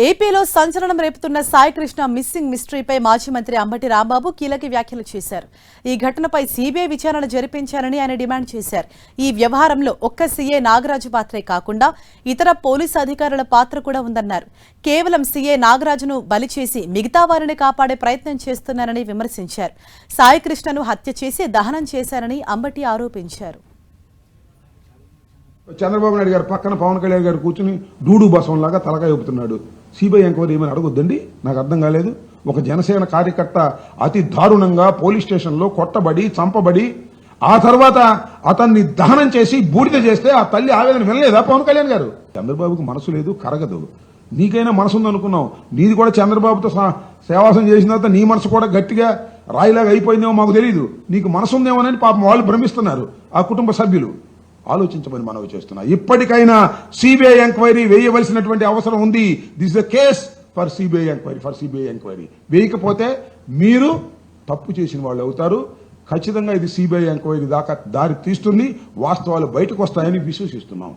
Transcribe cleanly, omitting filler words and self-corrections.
ఏపీలో సంచలనం రేపుతున్న సాయికృష్ణ మిస్సింగ్ మిస్టరీపై మాజీ మంత్రి అంబటి రాంబాబు కీలక వ్యాఖ్యలు చేశారు. ఈ ఘటనపై సీబీఐ విచారణ జరిపించాలని ఆయన డిమాండ్ చేశారు. ఈ వ్యవహారంలో ఒక్క సీఏ నాగరాజు పాత్రే కాకుండా ఇతర పోలీసు అధికారుల పాత్ర కూడా ఉందన్నారు. కేవలం సీఏ నాగరాజును బలి చేసి మిగతా వారిని కాపాడే ప్రయత్నం చేస్తున్నారని విమర్శించారు. సాయికృష్ణను హత్య చేసి దహనం చేశారని అంబటి ఆరోపించారు. చంద్రబాబు నాయుడు గారు పక్కన పవన్ కళ్యాణ్ గారు కూర్చుని డూడు బసంలాగా తలకాయ ఊపుతున్నాడు. సిబిఐ ఎంక్వైరీ ఏమని అడగొద్దండి, నాకు అర్థం కాలేదు. ఒక జనసేన కార్యకర్త అతి దారుణంగా పోలీస్ స్టేషన్లో కొట్టబడి చంపబడి ఆ తర్వాత అతన్ని దహనం చేసి బూడిద చేస్తే ఆ తల్లి ఆవేదన వినలేదా పవన్ కళ్యాణ్ గారు? చంద్రబాబుకు మనసు లేదు, కరగదు. నీకైనా మనసు ఉందనుకున్నావు, నీది కూడా చంద్రబాబుతో సేవాసం చేసిన తర్వాత నీ మనసు కూడా గట్టిగా రాయిలాగా అయిపోయిందేమో మాకు తెలియదు. నీకు మనసు ఉందేమోనని పాపం వాళ్ళు భ్రమిస్తున్నారు ఆ కుటుంబ సభ్యులు. ఆలోచించమని మనవి చేస్తున్నా. ఇప్పటికైనా సిబిఐ ఎంక్వైరీ వేయవలసినటువంటి అవసరం ఉంది. This is the case for CBI enquiry. వేయకపోతే మీరు తప్పు చేసిన వాళ్ళు అవుతారు. ఖచ్చితంగా ఇది సిబిఐ ఎంక్వైరీ దాకా దారి తీస్తుంది. వాస్తవాలు బయటకు వస్తాయని విశ్వసిస్తున్నాం.